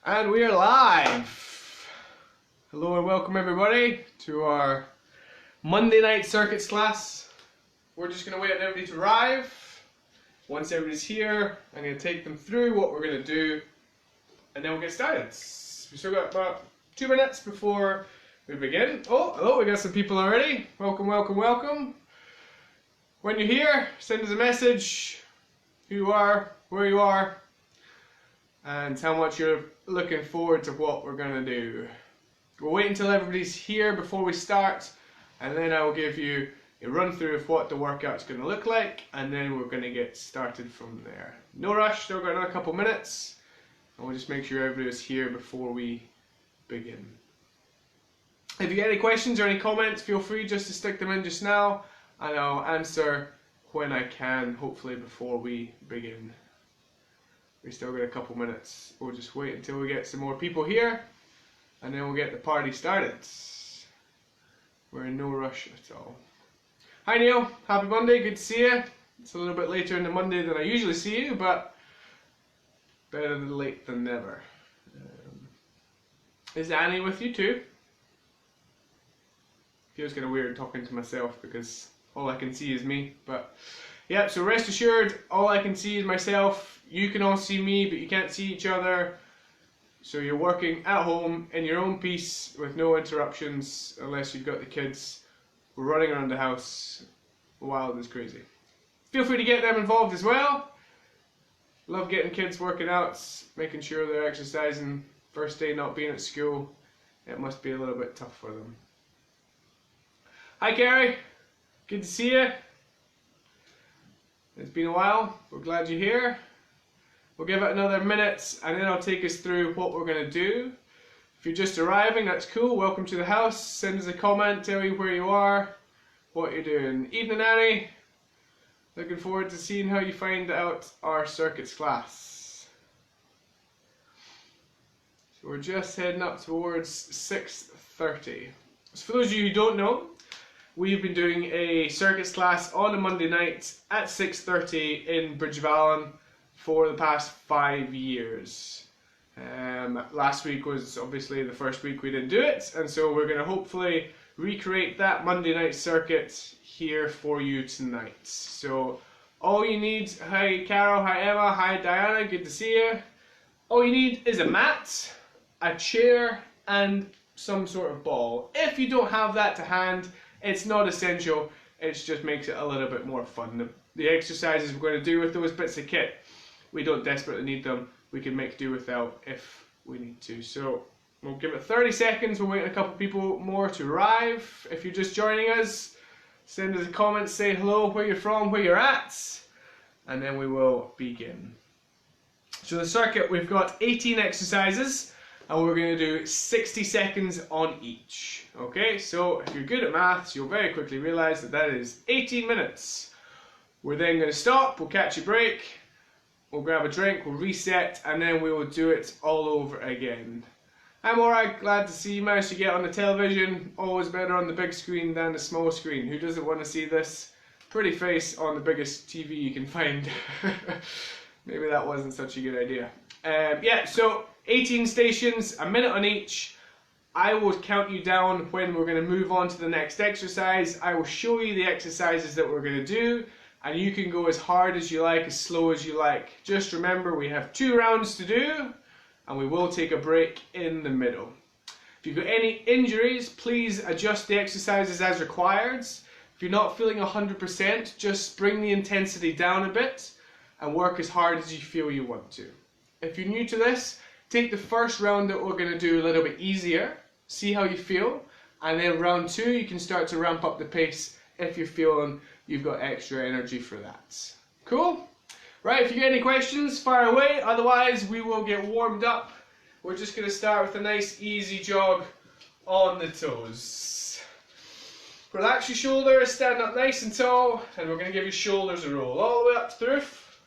And we are live! Hello and welcome everybody to our Monday night circuits class. We're just going to wait on everybody to arrive. Once everybody's here, I'm going to take them through what we're going to do and then we'll get started. We've still got about 2 minutes before we begin. Oh, hello, we got some people already. Welcome, welcome, welcome. When you're here, send us a message, who you are, where you are, and how much you're looking forward to what we're going to do. We'll wait until everybody's here before we start, and then I will give you a run through of what the workout's going to look like, and then we're going to get started from there. No rush, still got another couple minutes, and we'll just make sure everybody is here before we begin. If you get any questions or any comments, feel free just to stick them in just now, and I'll answer when I can, hopefully before we begin. We still got a couple minutes. We'll just wait until we get some more people here, and then we'll get the party started. We're in no rush at all. Hi Neil, happy Monday, good to see you. It's a little bit later in the Monday than I usually see you, but better than late than never. Is Annie with you too? Feels kind of weird talking to myself because all I can see is me, but yeah, so rest assured, all I can see is myself. You can all see me, but you can't see each other. So you're working at home in your own peace with no interruptions, unless you've got the kids running around the house wild as crazy. Feel free to get them involved as well. Love getting kids working out, making sure they're exercising. First day not being at school, it must be a little bit tough for them. Hi Carrie, good to see you. It's been a while, we're glad you're here. We'll give it another minute and then I'll take us through what we're going to do. If you're just arriving, that's cool, welcome to the house. Send us a comment, tell me where you are, what you're doing. Evening Annie, looking forward to seeing how you find out our circuits class. So we're just heading up towards 6:30. So for those of you who don't know, we've been doing a circuits class on a Monday night at 6:30 in Bridgevallen for the past 5 years. Last week was obviously the first week we didn't do it, and so we're going to hopefully recreate that Monday night circuit here for you tonight. So all you need, hi Carol, hi Emma, hi Diana, good to see you. All you need is a mat, a chair, and some sort of ball. If you don't have that to hand, it's not essential, it just makes it a little bit more fun. The exercises we're going to do with those bits of kit, we don't desperately need them, we can make do without if we need to. So we'll give it 30 seconds, we'll wait a couple people more to arrive. If you're just joining us, send us a comment, say hello, where you're from, where you're at, and then we will begin. So the circuit, we've got 18 exercises, and we're going to do 60 seconds on each. Okay, so if you're good at maths, you'll very quickly realise that that is 18 minutes. We're then going to stop, we'll catch a break, we'll grab a drink, we'll reset, and then we will do it all over again. I'm alright, glad to see you managed to get on the television. Always better on the big screen than the small screen. Who doesn't want to see this pretty face on the biggest TV you can find? Maybe that wasn't such a good idea. Yeah, so 18 stations, a minute on each. I will count you down when we're going to move on to the next exercise. I will show you the exercises that we're going to do, and you can go as hard as you like, as slow as you like. Just remember, we have 2 rounds to do, and we will take a break in the middle. If you've got any injuries, please adjust the exercises as required. If you're not feeling 100%, just bring the intensity down a bit and work as hard as you feel you want to. If you're new to this, take the first round that we're going to do a little bit easier, see how you feel, and then round 2 you can start to ramp up the pace if you're feeling you've got extra energy for that. Cool? Right, if you get any questions, fire away, otherwise we will get warmed up. We're just going to start with a nice easy jog on the toes. Relax your shoulders, stand up nice and tall, and we're going to give your shoulders a roll all the way up to the roof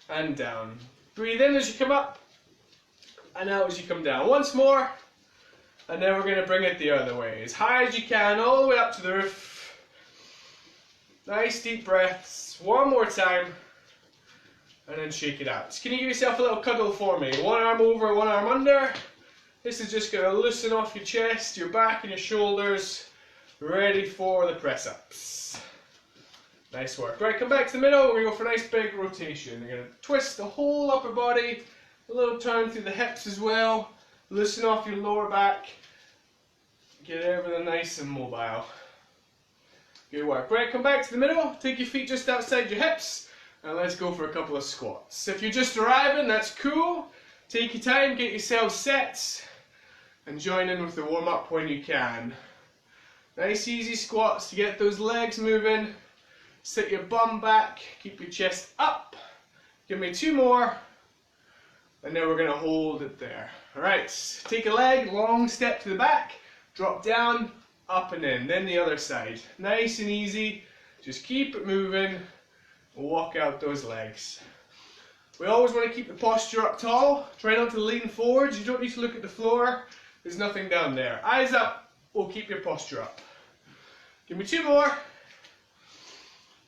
and down. Breathe in as you come up, and out as you come down. Once more, and then we're going to bring it the other way. As high as you can, all the way up to the roof. Nice deep breaths. One more time. and then shake it out. So can you give yourself a little cuddle for me? One arm over, one arm under. This is just going to loosen off your chest, your back and your shoulders, ready for the press-ups. Nice work. Right, come back to the middle. We're going to go for a nice big rotation. You're going to twist the whole upper body, a little turn through the hips as well. Loosen off your lower back. Get everything nice and mobile. Good work. Right, come back to the middle. Take your feet just outside your hips. And let's go for a couple of squats. If you're just arriving, that's cool. Take your time, get yourself set. And join in with the warm-up when you can. Nice easy squats to get those legs moving. Sit your bum back, keep your chest up. Give me 2 more. And then we're going to hold it there. Alright, take a leg, long step to the back. Drop down, up and in. Then the other side. Nice and easy. Just keep it moving. Walk out those legs. We always want to keep the posture up tall. Try not to lean forwards. You don't need to look at the floor. There's nothing down there. Eyes up will keep your posture up. Give me 2 more.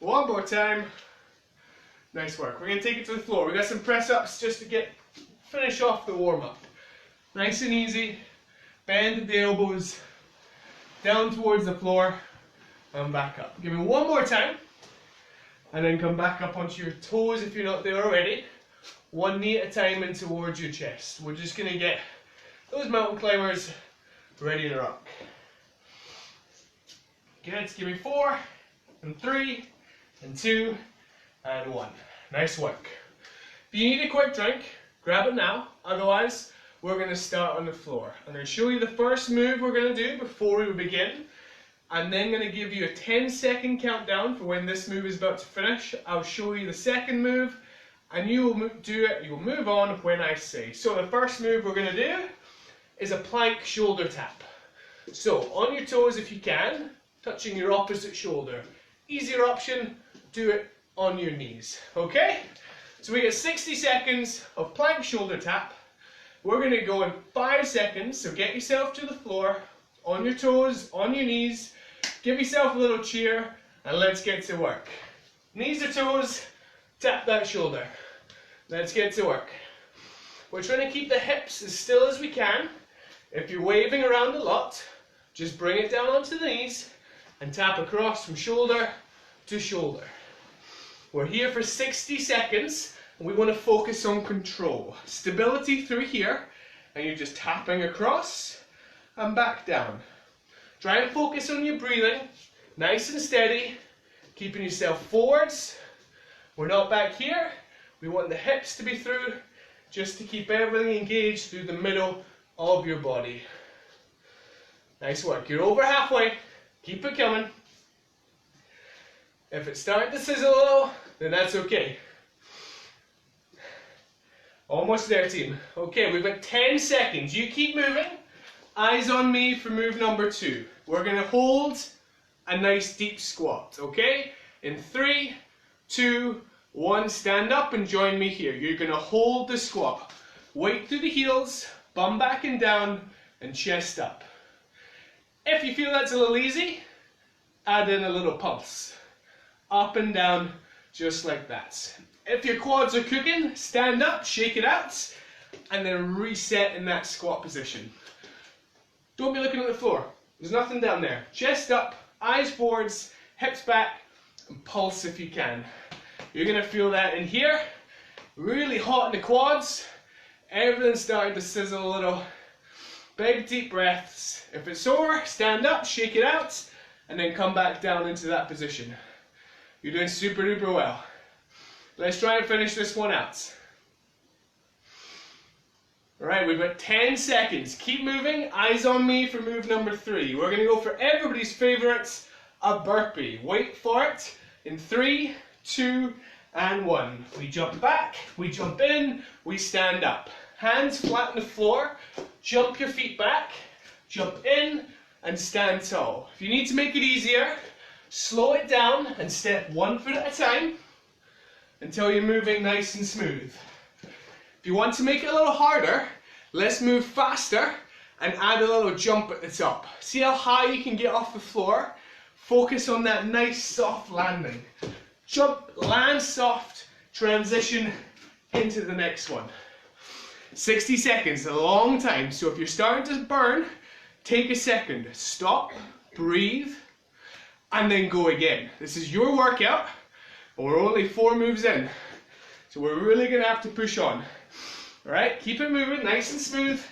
1 more time. Nice work. We're going to take it to the floor. We got some press-ups just to finish off the warm-up. Nice and easy. Bend the elbows down towards the floor and back up. Give me 1 more time. And then come back up onto your toes if you're not there already. 1 knee at a time in towards your chest. We're just going to get those mountain climbers ready to rock. Good. Give me 4 and 3 and 2 and 1. Nice work. If you need a quick drink, grab it now. Otherwise, we're going to start on the floor. I'm going to show you the first move we're going to do before we begin. I'm then going to give you a 10-second countdown for when this move is about to finish. I'll show you the second move, and you will do it. You'll move on when I say. So the first move we're going to do is a plank shoulder tap. So on your toes if you can, touching your opposite shoulder. Easier option, do it on your knees. Okay? So we get 60 seconds of plank shoulder tap. We're going to go in 5 seconds, so get yourself to the floor, on your toes, on your knees, give yourself a little cheer, and let's get to work. Knees or toes, tap that shoulder. Let's get to work. We're trying to keep the hips as still as we can. If you're waving around a lot, just bring it down onto the knees and tap across from shoulder to shoulder. We're here for 60 seconds. And we want to focus on control. Stability through here, and you're just tapping across and back down. Try and focus on your breathing, nice and steady, keeping yourself forwards. We're not back here. We want the hips to be through, just to keep everything engaged through the middle of your body. Nice work. You're over halfway. Keep it coming. If it's starting to sizzle a little, then that's okay. Almost there, team. Okay, we've got 10 seconds. You keep moving. Eyes on me for move number 2. We're going to hold a nice deep squat, okay? In 3, 2, 1, stand up and join me here. You're going to hold the squat. Weight through the heels, bum back and down, and chest up. If you feel that's a little easy, add in a little pulse. Up and down, just like that. If your quads are cooking, stand up, shake it out, and then reset in that squat position. Don't be looking at the floor. There's nothing down there. Chest up, eyes forwards, hips back, and pulse if you can. You're going to feel that in here. Really hot in the quads. Everything's starting to sizzle a little. Big deep breaths. If it's sore, stand up, shake it out, and then come back down into that position. You're doing super duper well. Let's try and finish this one out. Alright, we've got 10 seconds. Keep moving. Eyes on me for move number 3. We're going to go for everybody's favourites, a burpee. Wait for it. In 3, 2, and 1. We jump back, we jump in, we stand up. Hands flat on the floor. Jump your feet back, jump in, and stand tall. If you need to make it easier, slow it down and step 1 foot at a time until you're moving nice and smooth. If you want to make it a little harder, let's move faster and add a little jump at the top. See how high you can get off the floor? Focus on that nice soft landing. Jump, land soft, transition into the next one. 60 seconds, a long time. So if you're starting to burn, take a second, stop, breathe, and then go again. This is your workout, but we're only 4 moves in. So we're really gonna have to push on. All right, keep it moving, nice and smooth,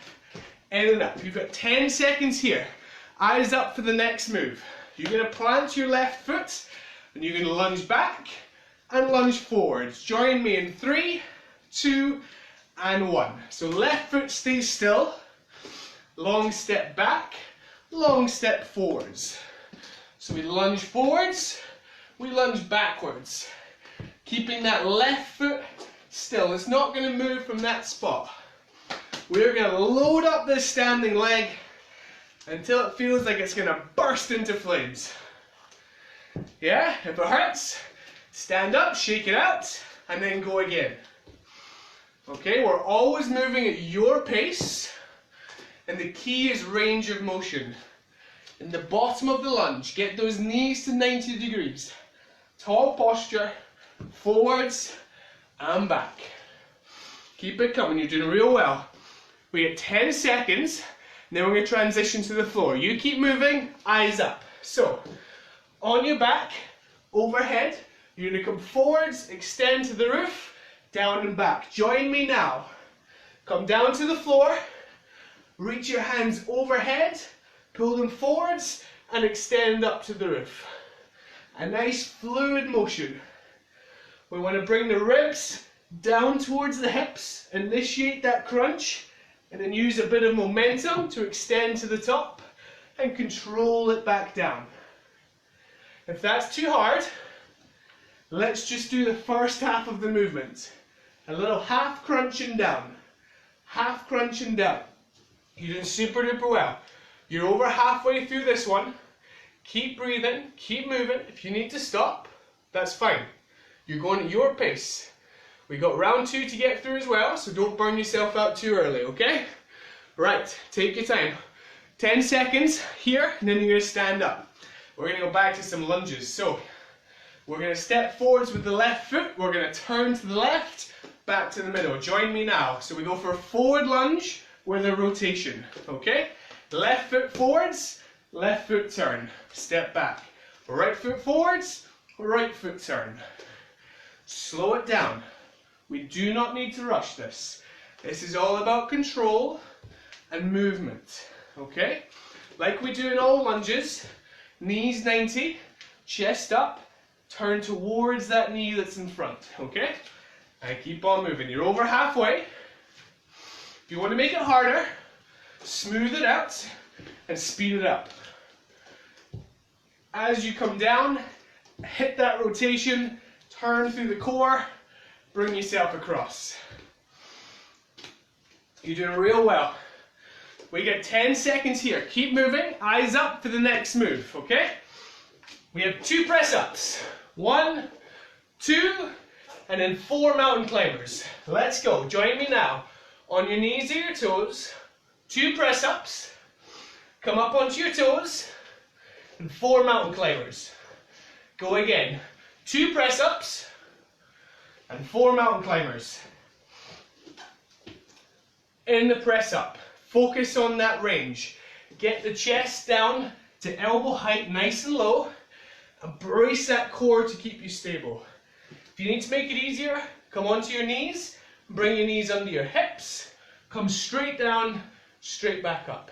in and up. You've got 10 seconds here. Eyes up for the next move. You're gonna plant your left foot, and you're gonna lunge back and lunge forwards. Join me in 3, 2, and 1. So left foot stays still, long step back, long step forwards. So we lunge forwards, we lunge backwards. Keeping that left foot still. It's not going to move from that spot. We're going to load up this standing leg until it feels like it's going to burst into flames. Yeah, if it hurts, stand up, shake it out, and then go again. Okay, we're always moving at your pace, and the key is range of motion. In the bottom of the lunge, get those knees to 90 degrees. Tall posture, forwards and back. Keep it coming, you're doing real well. We get 10 seconds, and then we're going to transition to the floor. You keep moving, eyes up. So, on your back, overhead, you're going to come forwards, extend to the roof, down and back. Join me now. Come down to the floor, reach your hands overhead, pull them forwards, and extend up to the roof. A nice fluid motion. We want to bring the ribs down towards the hips, initiate that crunch, and then use a bit of momentum to extend to the top and control it back down. If that's too hard, let's just do the first half of the movement. A little half crunch and down. Half crunch and down. You're doing super duper well. You're over halfway through this one. Keep breathing, keep moving. If you need to stop, that's fine. You're going at your pace. We got round 2 to get through as well, so don't burn yourself out too early, okay? Right, take your time. 10 seconds here, and then you're going to stand up. We're going to go back to some lunges. So, we're going to step forwards with the left foot. We're going to turn to the left, back to the middle. Join me now. So we go for a forward lunge with a rotation, okay? Left foot forwards, left foot turn. Step back. Right foot forwards, right foot turn. Slow it down. We do not need to rush this. This is all about control and movement, okay? Like we do in all lunges, knees 90, chest up, turn towards that knee that's in front, okay? And keep on moving. You're over halfway. If you want to make it harder, smooth it out and speed it up. As you come down, hit that rotation, turn through the core, bring yourself across. You're doing real well. We get 10 seconds here. Keep moving, eyes up for the next move, okay? We have 2 press-ups. 1, 2, and then 4 mountain climbers. Let's go. Join me now. On your knees or your toes, 2 press-ups. Come up onto your toes, and 4 mountain climbers. Go again. 2 press-ups, and 4 mountain climbers. In the press-up, focus on that range. Get the chest down to elbow height, nice and low, and brace that core to keep you stable. If you need to make it easier, come onto your knees, bring your knees under your hips, come straight down, straight back up.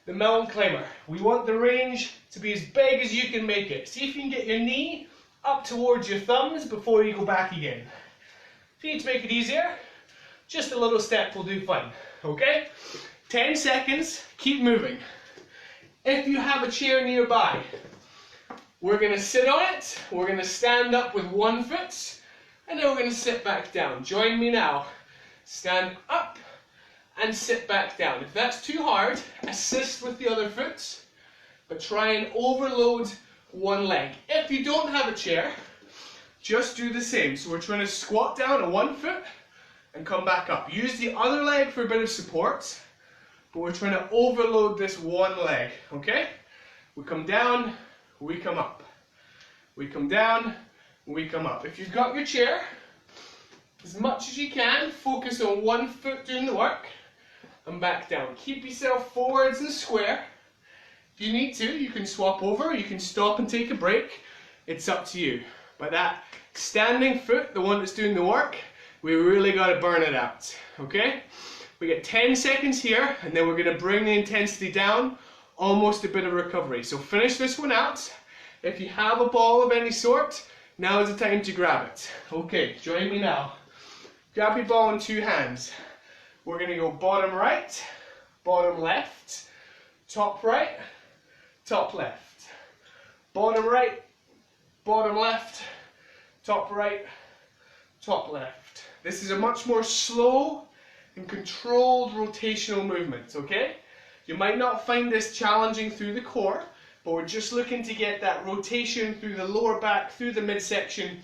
The mountain climber, we want the range to be as big as you can make it. See if you can get your knee up towards your thumbs before you go back again. If you need to make it easier, just a little step will do fine, okay? 10 seconds, keep moving. If you have a chair nearby, we're going to sit on it, we're going to stand up with one foot, and then we're going to sit back down. Join me now. Stand up and sit back down. If that's too hard, assist with the other foot, but try and overload one leg. If you don't have a chair, just do the same. So we're trying to squat down on one foot and come back up. Use the other leg for a bit of support, but we're trying to overload this one leg, okay? We come down, we come up. We come down, we come up. If you've got your chair, As much as you can, focus on one foot doing the work, and back down. Keep yourself forwards and square. If you need to, you can swap over, you can stop and take a break. It's up to you. But that standing foot, the one that's doing the work, we really got to burn it out, okay? We get 10 seconds here, and then we're going to bring the intensity down, almost a bit of recovery. So finish this one out. If you have a ball of any sort, now is the time to grab it. Okay, join me now. Grab your ball in two hands. We're going to go bottom right, bottom left, top right, top left. Bottom right, bottom left, top right, top left. This is a much more slow and controlled rotational movement, okay? You might not find this challenging through the core, but we're just looking to get that rotation through the lower back, through the midsection,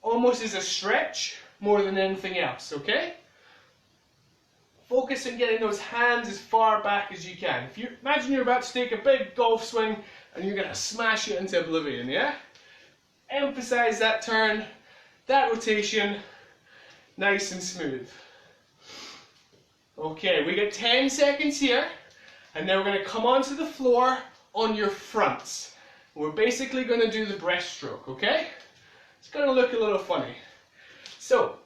almost as a stretch more than anything else, okay? Focus on getting those hands as far back as you can. If you imagine you're about to take a big golf swing and you're going to smash it into oblivion, yeah? Emphasize that turn, that rotation, nice and smooth. Okay, we got 10 seconds here, and then we're going to come onto the floor on your fronts. We're basically going to do the breaststroke, okay? It's going to look a little funny. So,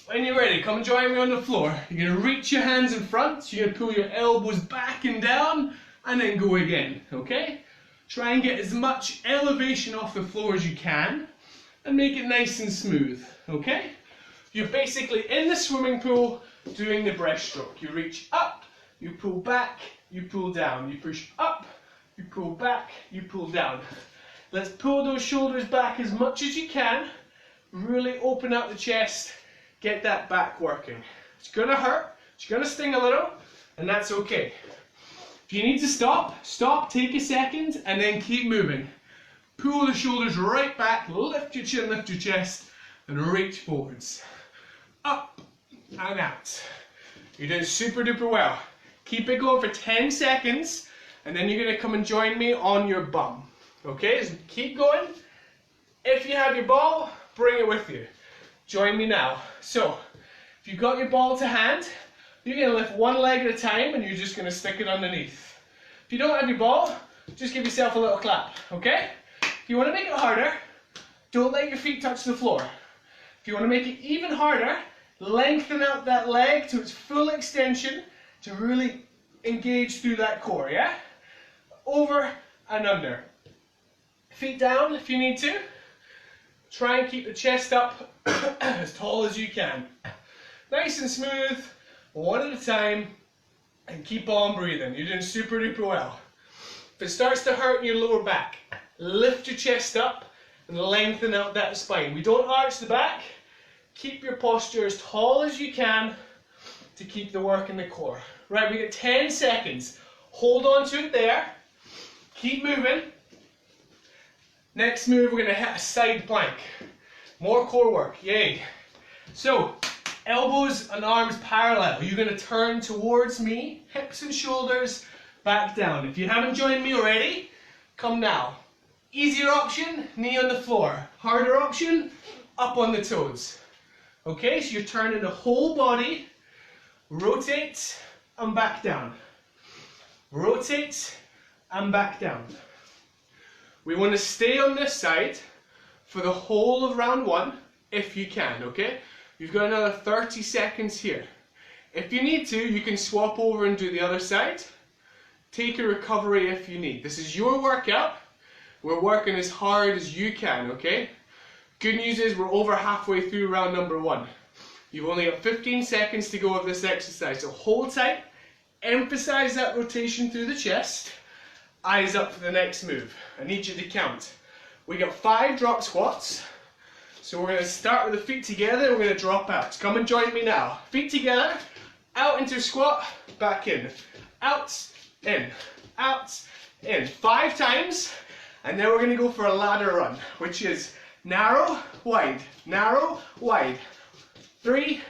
when you're ready, come and join me on the floor. You're going to reach your hands in front, you're going to pull your elbows back and down, and then go again, okay? Try and get as much elevation off the floor as you can, and make it nice and smooth, okay? You're basically in the swimming pool doing the breaststroke. You reach up, you pull back, you pull down. You push up, you pull back, you pull down. Let's pull those shoulders back as much as you can. Really open up the chest, get that back working. It's gonna hurt, it's gonna sting a little, and that's okay. If you need to stop, stop, take a second, and then keep moving. Pull the shoulders right back, lift your chin, lift your chest, and reach forwards. Up and out. You're doing super duper well. Keep it going for 10 seconds, and then you're gonna come and join me on your bum. Okay, so keep going. If you have your ball, bring it with you. Join me now. So, if you've got your ball to hand, you're gonna lift one leg at a time, and you're just gonna stick it underneath. If you don't have your ball, just give yourself a little clap, okay? If you wanna make it harder, don't let your feet touch the floor. If you wanna make it even harder, lengthen out that leg to its full extension to really engage through that core, yeah? Over and under. Feet down if you need to. Try and keep the chest up as tall as you can. Nice and smooth, one at a time, and keep on breathing. You're doing super duper well. If it starts to hurt in your lower back, lift your chest up and lengthen out that spine. We don't arch the back. Keep your posture as tall as you can to keep the work in the core. Right, we got 10 seconds. Hold on to it there. Keep moving. Next move, we're going to hit a side plank. More core work, yay. So, elbows and arms parallel. You're going to turn towards me, hips and shoulders, back down. If you haven't joined me already, come now. Easier option, knee on the floor. Harder option, up on the toes. Okay, so you're turning the whole body, rotate and back down. Rotate and back down. We want to stay on this side for the whole of round one, if you can, okay? You've got another 30 seconds here. If you need to, you can swap over and do the other side. Take a recovery if you need. This is your workout. We're working as hard as you can, okay? Good news is we're over halfway through round number one. You've only got 15 seconds to go of this exercise, so hold tight, emphasize that rotation through the chest, eyes up for the next move. I need you to count. We got 5 drop squats, so we're going to start with the feet together, we're going to drop out. Come and join me now. Feet together, out into squat, back in, out, in, 5 times, and then we're going to go for a ladder run, which is narrow, wide, 3,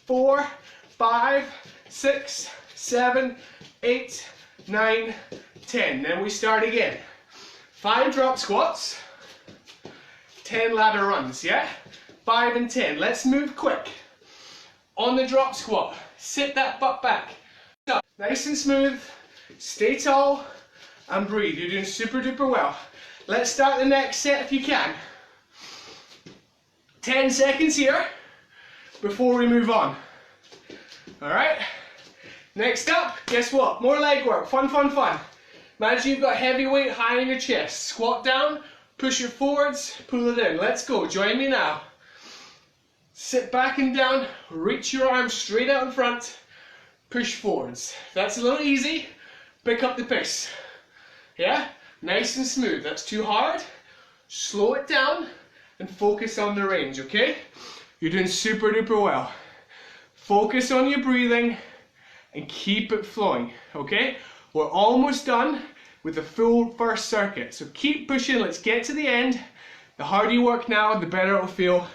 4, 5, 6, 7, 8, 9, 10. Then we start again. 5 drop squats, 10 ladder runs, yeah? 5 and 10. Let's move quick. On the drop squat, sit that butt back. Up, nice and smooth, stay tall, and breathe. You're doing super duper well. Let's start the next set if you can. 10 seconds here before we move on. Alright? Next up, guess what? More leg work. Fun, fun, fun. Imagine you've got heavy weight high in your chest. Squat down, push it forwards, pull it in. Let's go. Join me now. Sit back and down, reach your arms straight out in front, push forwards. If that's a little easy, pick up the pace. Yeah? Nice and smooth. That's too hard. Slow it down and focus on the range, okay? You're doing super duper well. Focus on your breathing and keep it flowing, okay? We're almost done with the full first circuit. So keep pushing, let's get to the end. The harder you work now, the better it'll feel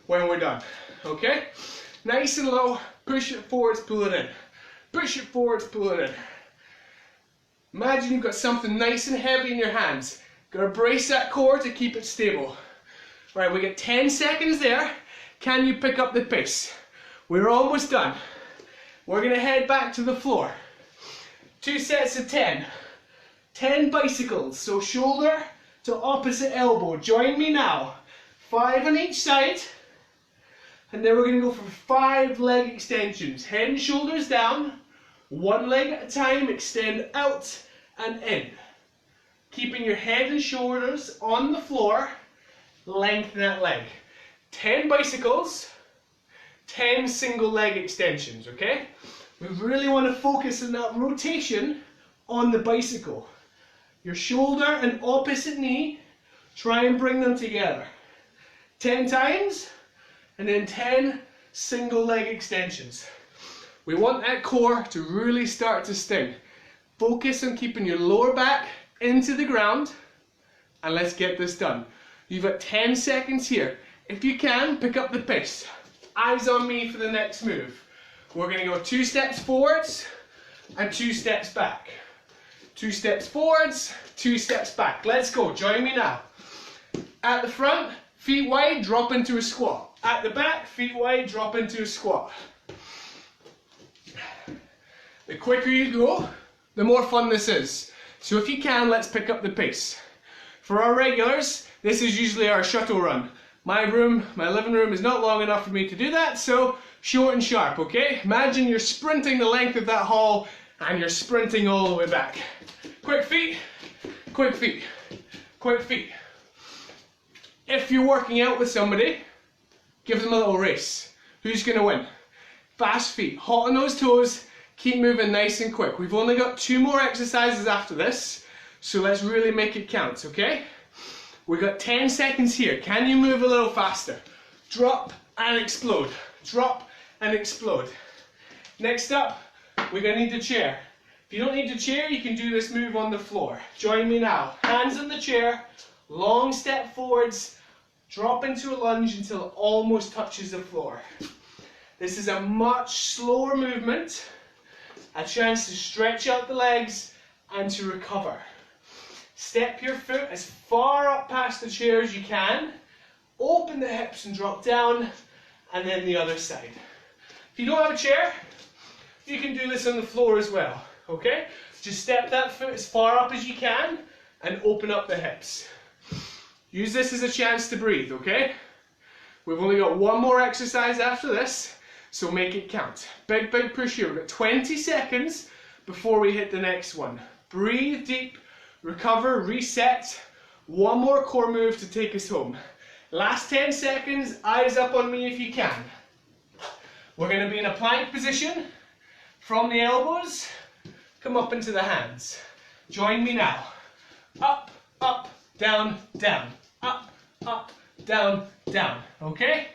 when we're done, okay? Nice and low, push it forwards, pull it in. Push it forwards, pull it in. Imagine you've got something nice and heavy in your hands. Gotta brace that core to keep it stable. Right, we get 10 seconds there. Can you pick up the pace? We're almost done. We're gonna head back to the floor. 2 sets of 10. 10 bicycles, so shoulder to opposite elbow. Join me now. 5 on each side. And then we're going to go for 5 leg extensions. Head and shoulders down. 1 leg at a time. Extend out and in. Keeping your head and shoulders on the floor. Lengthen that leg. 10 bicycles. 10 single leg extensions, okay? We really want to focus on that rotation on the bicycle. Your shoulder and opposite knee. Try and bring them together. 10 times. And then 10 single leg extensions. We want that core to really start to sting. Focus on keeping your lower back into the ground, and let's get this done. You've got 10 seconds here. If you can, pick up the pace. Eyes on me for the next move. We're going to go 2 steps forwards and 2 steps back. 2 steps forwards, 2 steps back. Let's go. Join me now. At the front, feet wide, drop into a squat. At the back, feet wide, drop into a squat. The quicker you go, the more fun this is. So if you can, let's pick up the pace. For our regulars, this is usually our shuttle run. My living room is not long enough for me to do that, so short and sharp, okay? Imagine you're sprinting the length of that hall and you're sprinting all the way back. Quick feet, quick feet, quick feet. If you're working out with somebody, give them a little race. Who's going to win? Fast feet, hot on those toes, keep moving nice and quick. We've only got 2 more exercises after this, so let's really make it count, okay? We've got 10 seconds here. Can you move a little faster? Drop and explode. Drop and explode. Next up, we're going to need a chair. If you don't need a chair, you can do this move on the floor. Join me now. Hands on the chair, long step forwards, drop into a lunge until it almost touches the floor. This is a much slower movement, a chance to stretch out the legs and to recover. Step your foot as far up past the chair as you can, open the hips and drop down, and then the other side. If you don't have a chair, you can do this on the floor as well, okay? Just step that foot as far up as you can and open up the hips. Use this as a chance to breathe, okay? We've only got 1 more exercise after this, so make it count. Big, big push here. We've got 20 seconds before we hit the next one. Breathe deep, recover, reset. 1 more core move to take us home. Last 10 seconds, eyes up on me if you can. We're going to be in a plank position. From the elbows, come up into the hands. Join me now. Up, up, down, down. Up, up, down, down. Okay?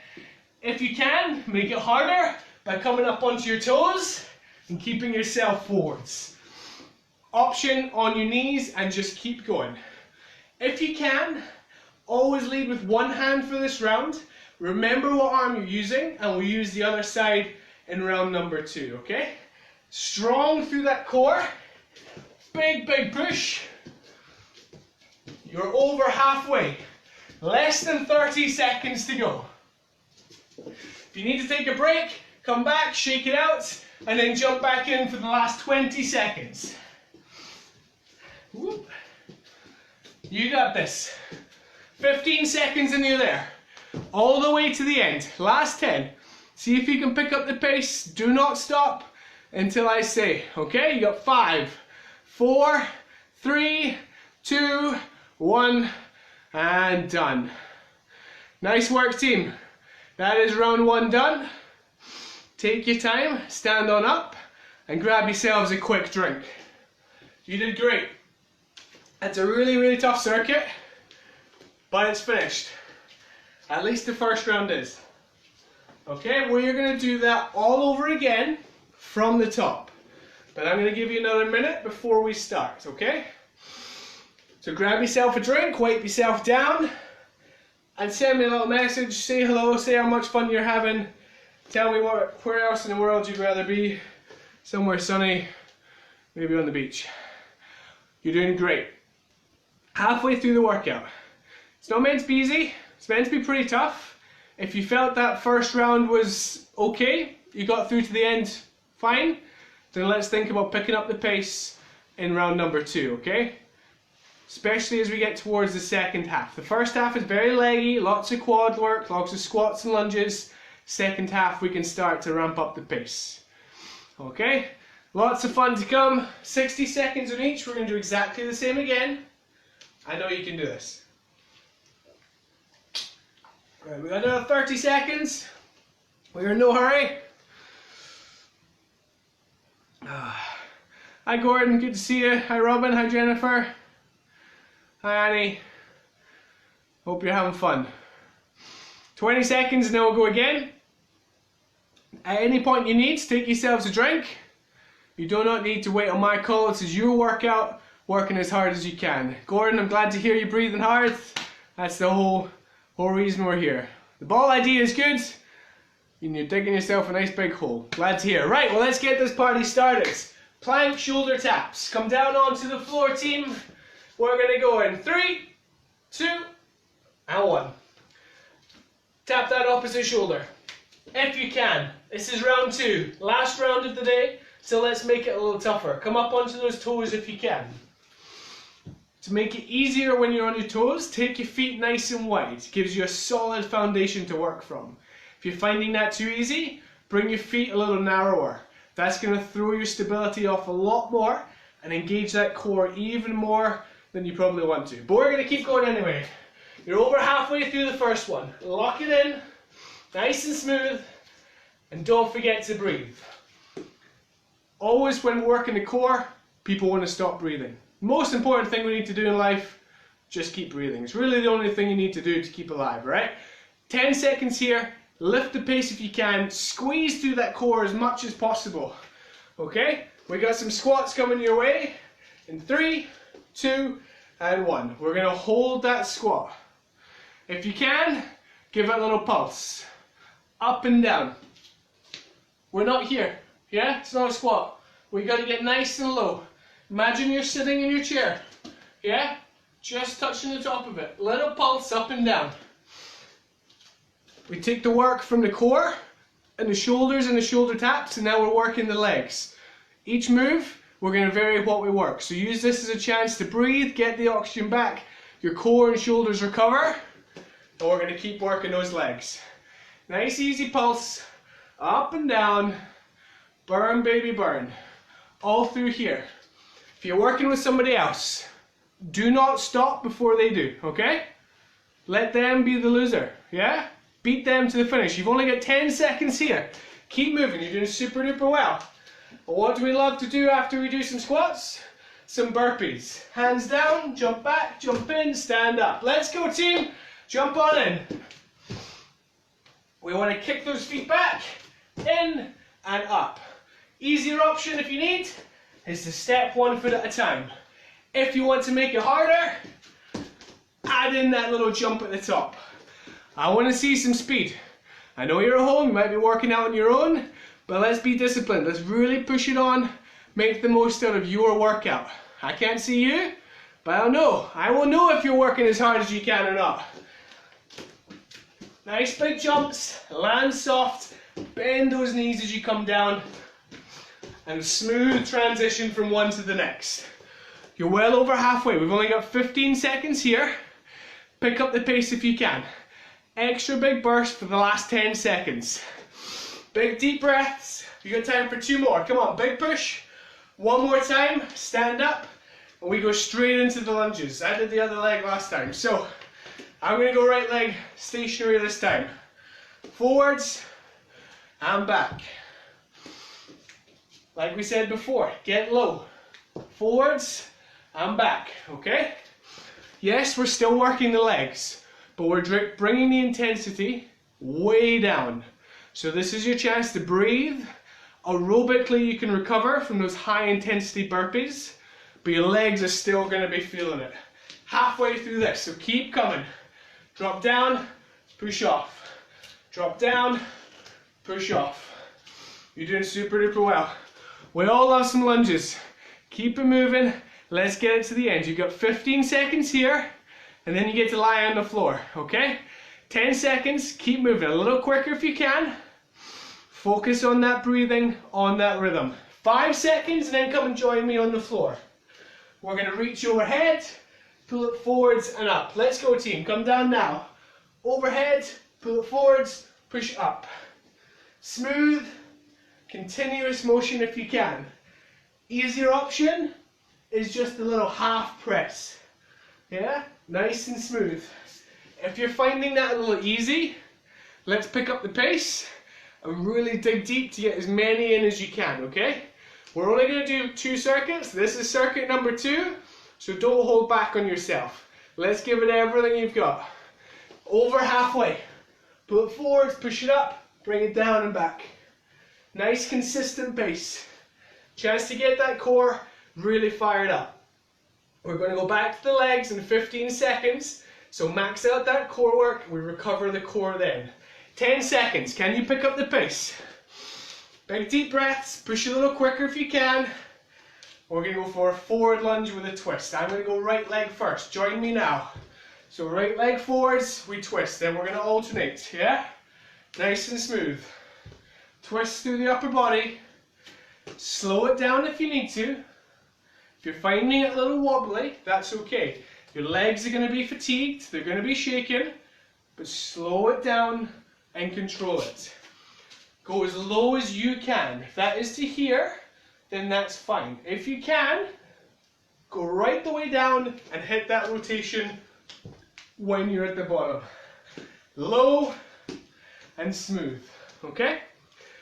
If you can, make it harder by coming up onto your toes and keeping yourself forwards. Option on your knees and just keep going. If you can, always lead with 1 hand for this round. Remember what arm you're using and we'll use the other side in round number 2, okay? Strong through that core. Big, big push. You're over halfway. Less than 30 seconds to go. If you need to take a break, come back, shake it out, and then jump back in for the last 20 seconds. Whoop. You got this. 15 seconds and you're there. All the way to the end. Last 10. See if you can pick up the pace. Do not stop until I say. Okay, you got 5, 4, 3, 2, 1, and done. Nice work, team. That is round 1 done. Take your time, stand on up, and grab yourselves a quick drink. You did great. It's a really, really tough circuit, but it's finished. At least the first round is. Okay, well, you're going to do that all over again from the top. But I'm going to give you another minute before we start, okay? So grab yourself a drink, wipe yourself down, and send me a little message. Say hello, say how much fun you're having. Tell me where else in the world you'd rather be. Somewhere sunny, maybe on the beach. You're doing great. Halfway through the workout. It's not meant to be easy, it's meant to be pretty tough. If you felt that first round was okay, you got through to the end fine, then let's think about picking up the pace in round number 2, okay? Especially as we get towards the second half. The first half is very leggy, lots of quad work, lots of squats and lunges. Second half we can start to ramp up the pace. Okay? Lots of fun to come. 60 seconds on each. We're going to do exactly the same again. I know you can do this. Right, we got another 30 seconds. We're in no hurry. Hi Gordon, good to see you. Hi Robin, hi Jennifer. Hi Annie. Hope you're having fun. 20 seconds and then we'll go again. At any point you need, take yourselves a drink. You do not need to wait on my call. This is your workout, working as hard as you can. Gordon, I'm glad to hear you breathing hard. That's the whole reason we're here. The ball idea is good, and you're digging yourself a nice big hole. Glad to hear. Right, well, let's get this party started. Plank shoulder taps. Come down onto the floor, team. We're going to go in 3, 2, and 1. Tap that opposite shoulder. If you can. This is round 2. Last round of the day, so let's make it a little tougher. Come up onto those toes if you can. To make it easier when you're on your toes, take your feet nice and wide. It gives you a solid foundation to work from. If you're finding that too easy, bring your feet a little narrower. That's going to throw your stability off a lot more and engage that core even more than you probably want to. But we're going to keep going anyway. You're over halfway through the first one. Lock it in, nice and smooth, and don't forget to breathe. Always when we're working the core, people want to stop breathing. Most important thing we need to do in life, just keep breathing. It's really the only thing you need to do to keep alive, right? 10 seconds here, lift the pace if you can, squeeze through that core as much as possible. Okay? We got some squats coming your way. In 3, 2, and 1. We're going to hold that squat. If you can, give it a little pulse. Up and down. We're not here. Yeah? It's not a squat. We got to get nice and low. Imagine you're sitting in your chair. Yeah? Just touching the top of it. Little pulse up and down. We take the work from the core and the shoulders and the shoulder taps, and now we're working the legs. Each move, we're going to vary what we work. So use this as a chance to breathe, get the oxygen back, your core and shoulders recover, and we're going to keep working those legs. Nice easy pulse, up and down, burn baby burn, all through here. If you're working with somebody else, do not stop before they do, okay? Let them be the loser, yeah? Beat them to the finish. You've only got 10 seconds here. Keep moving, you're doing super duper well. But what do we love to do after we do some squats? Some burpees. Hands down, jump back, jump in, stand up. Let's go team, jump on in. We want to kick those feet back, in and up. Easier option if you need is to step 1 foot at a time. If you want to make it harder, add in that little jump at the top. I want to see some speed. I know you're at home, you might be working out on your own, but let's be disciplined. Let's really push it on, make the most out of your workout. I can't see you, but I'll know. I will know if you're working as hard as you can or not. Nice big jumps, land soft, Bend those knees as you come down, and smooth transition from one to the next. You're well over halfway. We've only got 15 seconds here. Pick up the pace if you can. Extra big burst for the last 10 seconds. Big deep breaths. You got time for 2 more. Come on, big push. 1 more time, stand up, and we go straight into the lunges. I did the other leg last time, so I'm going to go right leg stationary this time. Forwards and back. Like we said before, get low. Forwards and back, okay? Yes, we're still working the legs, but we're bringing the intensity way down. So this is your chance to breathe. Aerobically, you can recover from those high intensity burpees, but your legs are still going to be feeling it. Halfway through this, so keep coming. Drop down, push off. Drop down, push off. You're doing super duper well. We all love some lunges. Keep it moving. Let's get it to the end. You've got 15 seconds here, and then you get to lie on the floor, okay? 10 seconds, keep moving. A little quicker if you can. Focus on that breathing, on that rhythm. 5 seconds, and then come and join me on the floor. We're going to reach overhead, pull it forwards and up. Let's go, team. Come down now. Overhead, pull it forwards, push up. Smooth, continuous motion if you can. Easier option is just a little half press. Yeah? Nice and smooth. If you're finding that a little easy, let's pick up the pace and really dig deep to get as many in as you can, okay? We're only going to do 2 circuits. This is circuit number 2, so don't hold back on yourself. Let's give it everything you've got. Over halfway. Pull it forwards, push it up, bring it down and back. Nice consistent pace. Chance to get that core really fired up. We're going to go back to the legs in 15 seconds. So max out that core work, we recover the core then. 10 seconds, can you pick up the pace? Big deep breaths, push a little quicker if you can. We're going to go for a forward lunge with a twist. I'm going to go right leg first, join me now. So right leg forwards, we twist, then we're going to alternate, yeah? Nice and smooth. Twist through the upper body. Slow it down if you need to. If you're finding it a little wobbly, that's okay. Your legs are going to be fatigued, they're going to be shaken, but slow it down and control it. Go as low as you can. If that is to here, then that's fine. If you can, go right the way down and hit that rotation when you're at the bottom. Low and smooth, okay?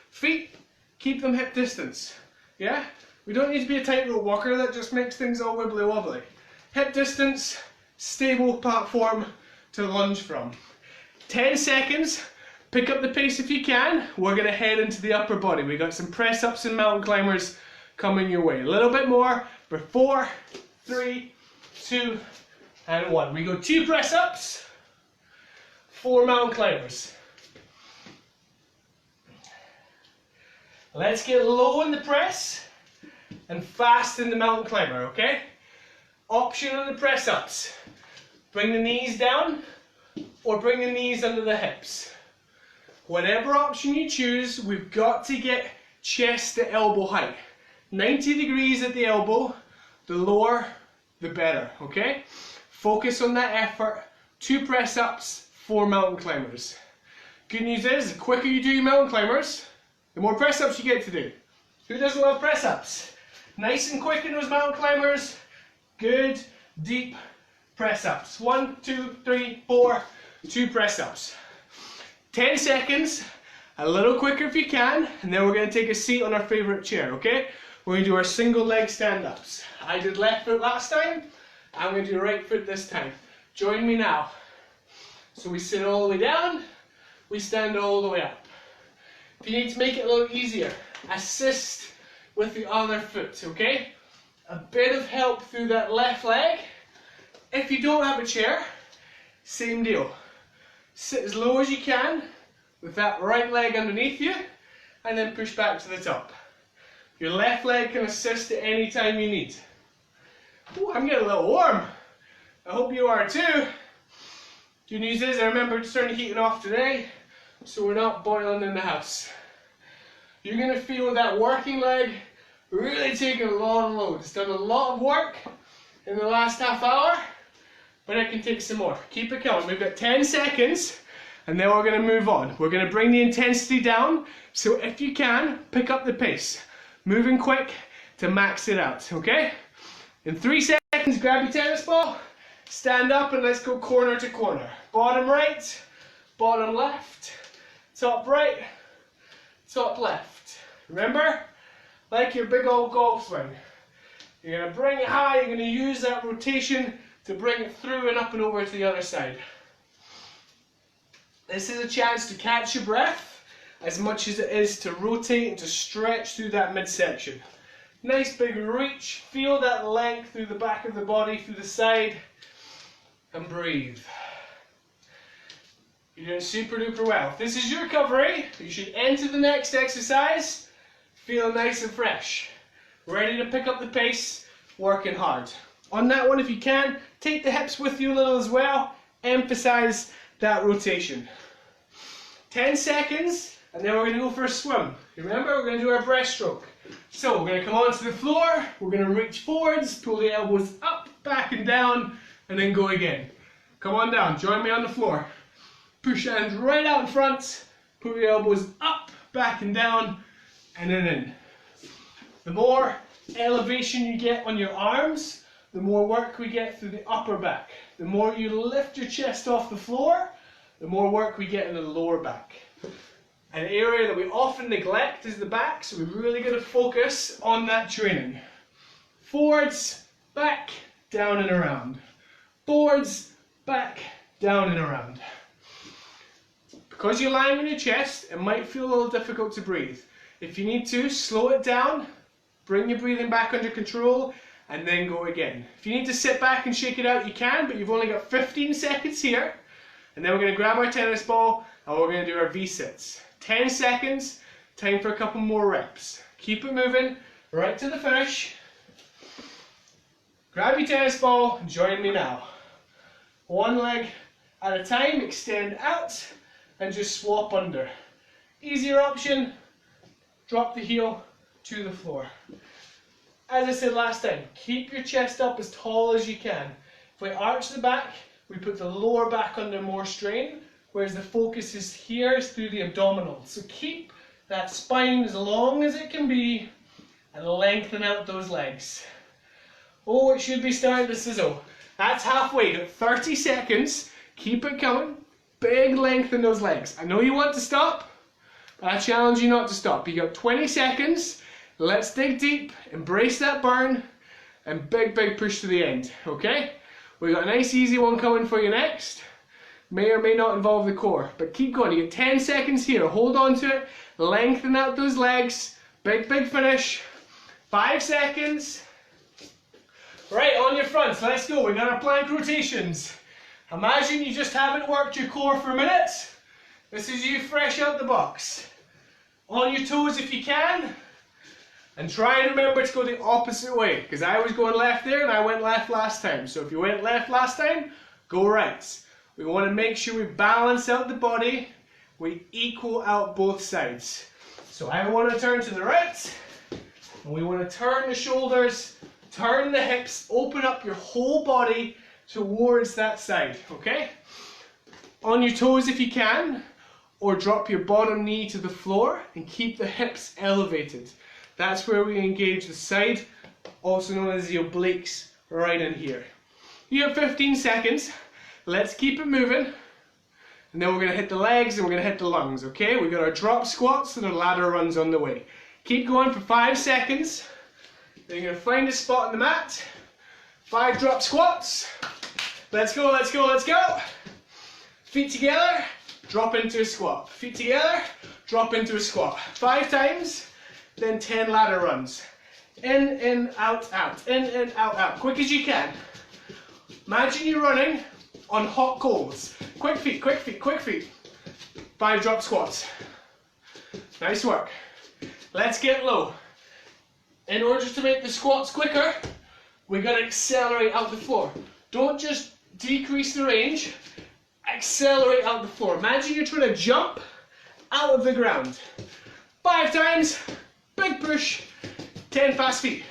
Feet, keep them hip distance, yeah? We don't need to be a tightrope walker, that just makes things all wibbly wobbly. Hip distance, stable platform to lunge from. 10 seconds, pick up the pace if you can. We're going to head into the upper body. We got some press ups and mountain climbers coming your way. A little bit more for 4, 3, 2, and 1. We go 2 press ups, 4 mountain climbers. Let's get low in the press and fast in the mountain climber, okay? Option on the press ups. Bring the knees down or bring the knees under the hips. Whatever option you choose, we've got to get chest to elbow height. 90 degrees at the elbow, the lower, the better, okay? Focus on that effort. 2 press ups, 4 mountain climbers. Good news is, the quicker you do your mountain climbers, the more press ups you get to do. Who doesn't love press ups? Nice and quick in those mountain climbers. Good, deep press ups. 1, 2, 3, 4, 2 press ups. 10 seconds, a little quicker if you can, and then we're going to take a seat on our favorite chair, okay? We're going to do our single leg stand-ups. I did left foot last time, I'm going to do right foot this time. Join me now. So we sit all the way down, we stand all the way up. If you need to make it a little easier, assist with the other foot, okay? A bit of help through that left leg. If you don't have a chair, same deal. Sit as low as you can with that right leg underneath you and then push back to the top. Your left leg can assist at any time you need. Ooh, I'm getting a little warm. I hope you are too. Good news is I remember to turn the heating off today so we're not boiling in the house. you're going to feel that working leg really taking a long load. It's done a lot of work in the last half hour, but it can take some more. Keep it coming. We've got 10 seconds, and then we're going to move on. We're going to bring the intensity down, so if you can, pick up the pace. Moving quick to max it out, okay? In 3 seconds, grab your tennis ball, stand up, and let's go corner to corner. Bottom right, bottom left, top right, top left. Remember, like your big old golf swing. You're going to bring it high, you're going to use that rotation to bring it through and up and over to the other side. This is a chance to catch your breath as much as it is to rotate and to stretch through that midsection. Nice big reach, feel that length through the back of the body, through the side, and breathe. You're doing super duper well. If this is your recovery, you should enter the next exercise feeling nice and fresh, ready to pick up the pace, working hard. On that one, if you can, take the hips with you a little as well, emphasize that rotation. 10 seconds, and then we're going to go for a swim. Remember, we're going to do our breaststroke. So we're going to come onto the floor, we're going to reach forwards, pull the elbows up, back and down, and then go again. Come on down, join me on the floor. Push hands right out in front, pull your elbows up, back and down, and then in. The more elevation you get on your arms, the more work we get through the upper back. The more you lift your chest off the floor, the more work we get in the lower back. An area that we often neglect is the back, so we're really going to focus on that training. Forwards, back, down and around. Forwards, back, down and around. Because you're lying on your chest, it might feel a little difficult to breathe. If you need to, slow it down, bring your breathing back under control, and then go again. If you need to sit back and shake it out, you can, but you've only got 15 seconds here. And then we're going to grab our tennis ball, and we're going to do our V-sits. 10 seconds, time for a couple more reps. Keep it moving, right to the finish. Grab your tennis ball, and join me now. One leg at a time, extend out, and just swap under. Easier option, drop the heel to the floor. As I said last time, keep your chest up as tall as you can. If we arch the back, we put the lower back under more strain, whereas the focus is here is through the abdominals. So keep that spine as long as it can be and lengthen out those legs. Oh, it should be starting to sizzle. That's halfway. Got 30 seconds. Keep it coming. Big length in those legs. I know you want to stop, but I challenge you not to stop. You got 20 seconds. Let's dig deep, embrace that burn, and big push to the end, okay? We got a nice easy one coming for you next. May or may not involve the core, but keep going. You get 10 seconds here. Hold on to it, lengthen out those legs. Big finish. 5 seconds. Right, on your fronts, let's go. We got our plank rotations. Imagine you just haven't worked your core for a minute. This is you fresh out the box. On your toes if you can. And try and remember to go the opposite way, because I was going left there and I went left last time. So if you went left last time, go right. We want to make sure we balance out the body, we equal out both sides. So I want to turn to the right, and we want to turn the shoulders, turn the hips, open up your whole body towards that side, okay? On your toes if you can, or drop your bottom knee to the floor and keep the hips elevated. That's where we engage the side, also known as the obliques, right in here. You have 15 seconds. Let's keep it moving. And then we're going to hit the legs and we're going to hit the lungs, okay? We've got our drop squats and our ladder runs on the way. Keep going for 5 seconds. Then you're going to find a spot on the mat. 5 drop squats. Let's go, let's go, let's go. Feet together, drop into a squat. Feet together, drop into a squat. 5 times. Then 10 ladder runs. In, out, out. In, out, out. Quick as you can. Imagine you're running on hot coals. Quick feet, quick feet, quick feet. 5 drop squats. Nice work. Let's get low. In order to make the squats quicker, we got to accelerate out the floor. Don't just decrease the range. Accelerate out the floor. Imagine you're trying to jump out of the ground. 5 times, big push, 10 fast feet.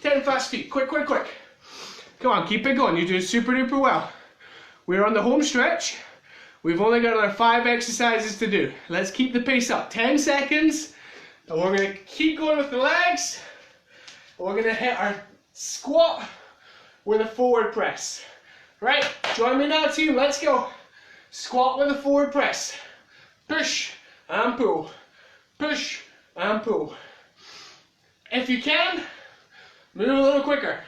10 fast feet, quick, quick, quick. Come on, keep it going, you're doing super duper well. We're on the home stretch. We've only got another 5 exercises to do. Let's keep the pace up, 10 seconds. And we're gonna keep going with the legs. We're gonna hit our squat with a forward press. Right, join me now team, let's go. Squat with a forward press. Push and pull. Push and pull. If you can, move a little quicker.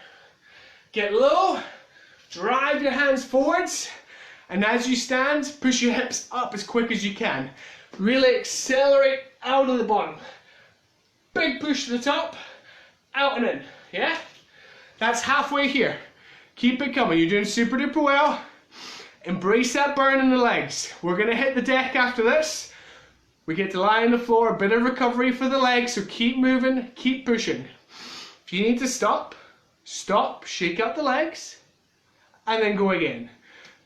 Get low, drive your hands forwards, and as you stand, push your hips up as quick as you can. Really accelerate out of the bottom. Big push to the top, out and in, yeah? That's halfway here. Keep it coming, you're doing super duper well. Embrace that burn in the legs. We're gonna hit the deck after this. We get to lie on the floor, a bit of recovery for the legs, so keep moving, keep pushing. If you need to stop, stop, shake out the legs, and then go again.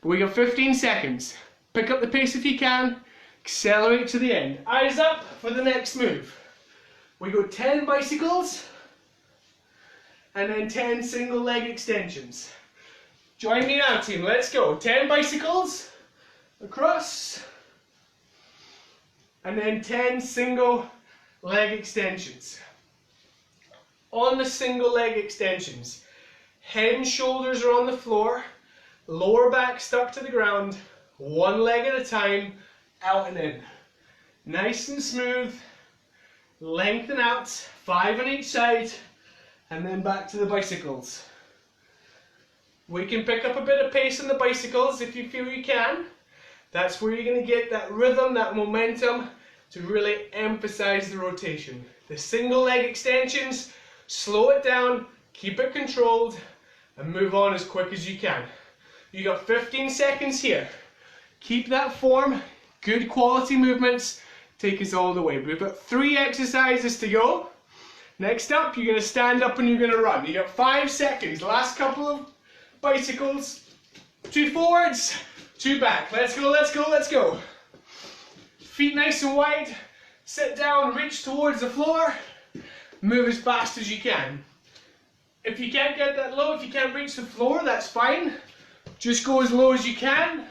But we got 15 seconds. Pick up the pace if you can, accelerate to the end. Eyes up for the next move. We go 10 bicycles, and then 10 single leg extensions. Join me now team, let's go. 10 bicycles, across, and then 10 single leg extensions. On the single leg extensions, head and shoulders are on the floor, lower back stuck to the ground, one leg at a time, out and in. Nice and smooth, lengthen out, 5 on each side, and then back to the bicycles. We can pick up a bit of pace on the bicycles if you feel you can. That's where you're going to get that rhythm, that momentum to really emphasize the rotation. The single leg extensions, slow it down, keep it controlled, and move on as quick as you can. You got 15 seconds here. Keep that form, good quality movements, take us all the way. We've got 3 exercises to go. Next up, you're going to stand up and you're going to run. You got 5 seconds, last couple of bicycles, 2 forwards, 2 back. Let's go, let's go, let's go. Feet nice and wide, sit down, reach towards the floor, move as fast as you can. If you can't get that low, if you can't reach the floor, that's fine. Just go as low as you can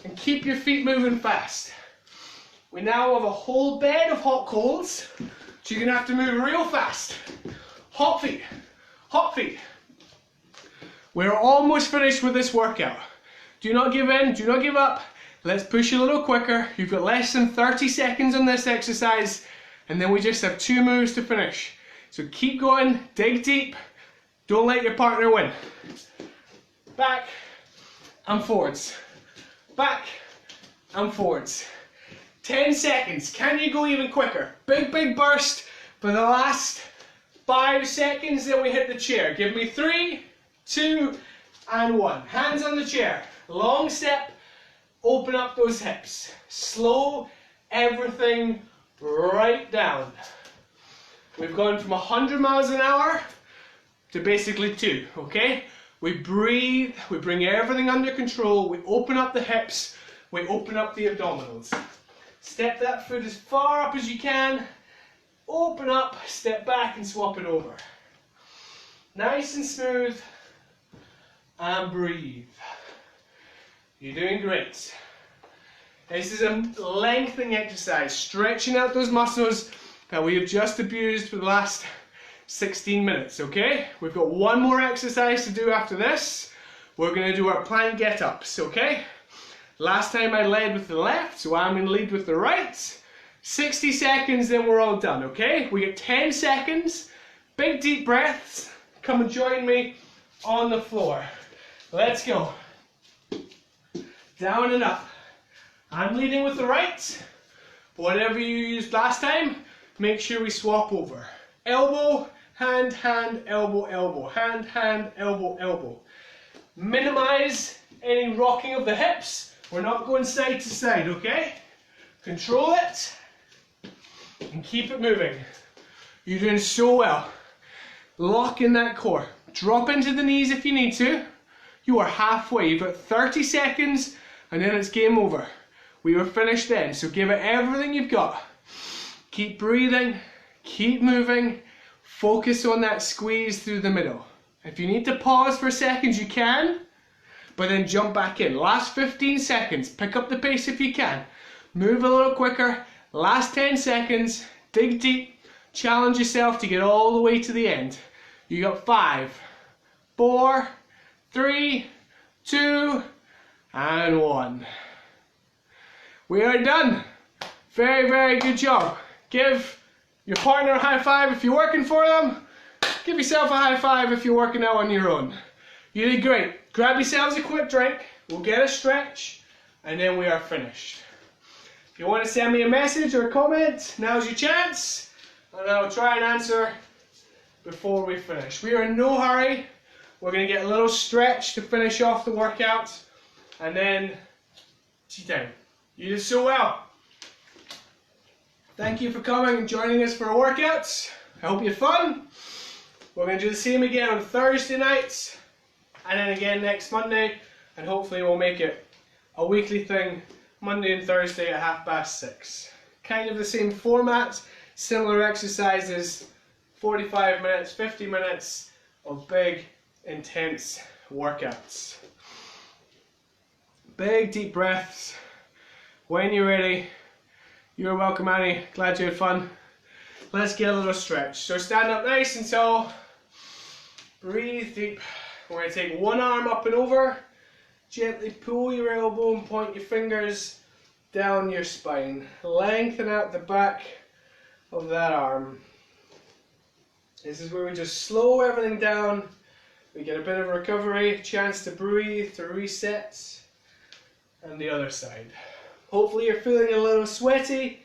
and keep your feet moving fast. We now have a whole bed of hot coals, so you're going to have to move real fast. Hot feet, hot feet. We're almost finished with this workout. Do not give in, do not give up. Let's push a little quicker. You've got less than 30 seconds on this exercise, and then we just have 2 moves to finish. So keep going, dig deep, don't let your partner win. Back and forwards. Back and forwards. 10 seconds, can you go even quicker? Big, big burst for the last 5 seconds, then we hit the chair. Give me 3, 2, and 1. Hands on the chair. Long step, open up those hips. Slow everything right down. We've gone from 100 miles an hour to basically 2, okay? We breathe, we bring everything under control, we open up the hips, we open up the abdominals. Step that foot as far up as you can, open up, step back and swap it over. Nice and smooth, and breathe. You're doing great. This is a lengthening exercise, stretching out those muscles that we have just abused for the last 16 minutes, okay? We've got 1 more exercise to do after this. We're going to do our plank get-ups, okay? Last time I led with the left, so I'm going to lead with the right. 60 seconds, then we're all done, okay? We get 10 seconds, big deep breaths. Come and join me on the floor. Let's go. Down and up. I'm leading with the right. Whatever you used last time, make sure we swap over. Elbow, hand, hand, elbow, elbow. Hand, hand, elbow, elbow. Minimize any rocking of the hips. We're not going side to side, okay? Control it and keep it moving. You're doing so well. Lock in that core. Drop into the knees if you need to. You are halfway. You've got 30 seconds and then it's game over. We were finished then, so give it everything you've got. Keep breathing, keep moving, focus on that squeeze through the middle. If you need to pause for seconds, you can, but then jump back in. Last 15 seconds, pick up the pace if you can. Move a little quicker. Last 10 seconds, dig deep, challenge yourself to get all the way to the end. You got 5, 4, 3, 2, and 1. We are done. Very, very good job. Give your partner a high five if you're working for them. Give yourself a high five if you're working out on your own. You did great. Grab yourselves a quick drink. We'll get a stretch, and then we are finished. If you want to send me a message or a comment, now's your chance, and I'll try and answer before we finish. We are in no hurry. We're going to get a little stretch to finish off the workout, and then tea time. You did so well. Thank you for coming and joining us for our workouts. I hope you had fun. We're going to do the same again on Thursday nights, and then again next Monday, and hopefully we'll make it a weekly thing, Monday and Thursday at 6:30. Kind of the same format, similar exercises, 45 minutes, 50 minutes of big, intense workouts. Big, deep breaths. When you're ready, you're welcome, Annie. Glad you had fun. Let's get a little stretch. So stand up nice and tall. Breathe deep. We're going to take one arm up and over. Gently pull your elbow and point your fingers down your spine. Lengthen out the back of that arm. This is where we just slow everything down. We get a bit of recovery, chance to breathe, to reset. And the other side. Hopefully you're feeling a little sweaty,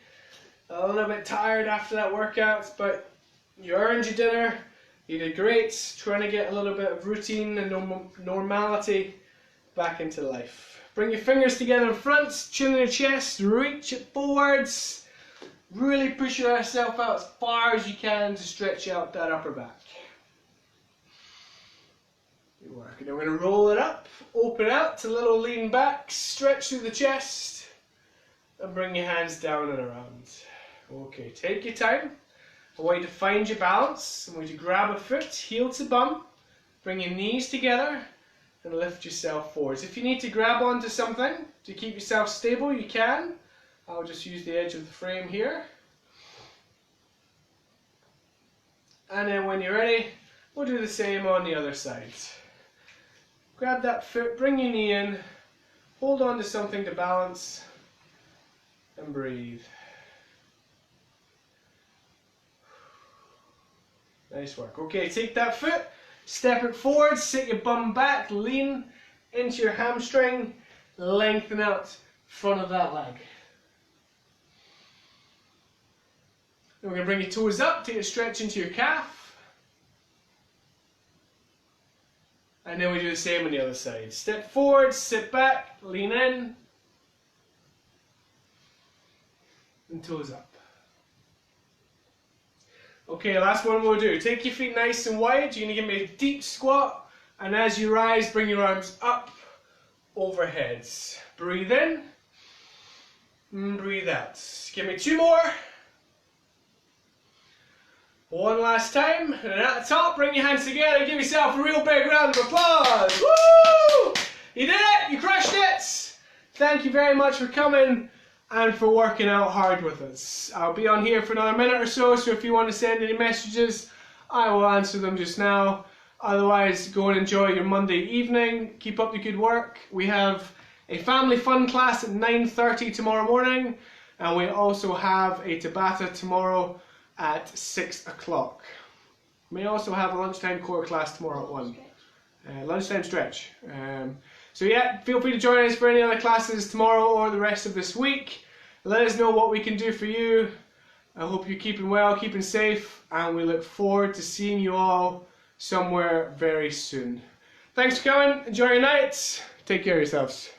a little bit tired after that workout, but you earned your dinner. You did great, trying to get a little bit of routine and normality back into life. Bring your fingers together in front, chin in your chest, reach it forwards. Really push yourself out as far as you can to stretch out that upper back. Good work. And then we're going to roll it up, open out to a little lean back, stretch through the chest, and bring your hands down and around. Okay, take your time. I want you to find your balance. I want you to grab a foot, heel to bum, bring your knees together, and lift yourself forwards. If you need to grab onto something to keep yourself stable, you can. I'll just use the edge of the frame here. And then when you're ready, we'll do the same on the other side. Grab that foot, bring your knee in, hold on to something to balance, and breathe. Nice work. Okay, take that foot, step it forward, sit your bum back, lean into your hamstring, lengthen out front of that leg. Then we're going to bring your toes up, take a stretch into your calf. And then we do the same on the other side. Step forward, sit back, lean in, and toes up. Okay, last one we'll do. Take your feet nice and wide. You're going to give me a deep squat. And as you rise, bring your arms up overhead. Breathe in. And breathe out. Give me 2 more. One last time. And at the top, bring your hands together. Give yourself a real big round of applause. Woo! You did it. You crushed it. Thank you very much for coming and for working out hard with us. I'll be on here for another minute or so, so if you want to send any messages, I will answer them just now. Otherwise, go and enjoy your Monday evening. Keep up the good work. We have a family fun class at 9:30 tomorrow morning, and we also have a Tabata tomorrow at 6 o'clock. We also have a lunchtime core class tomorrow at 1. Lunchtime stretch. So yeah, feel free to join us for any other classes tomorrow or the rest of this week. Let us know what we can do for you. I hope you're keeping well, keeping safe, and we look forward to seeing you all somewhere very soon. Thanks for coming. Enjoy your nights. Take care of yourselves.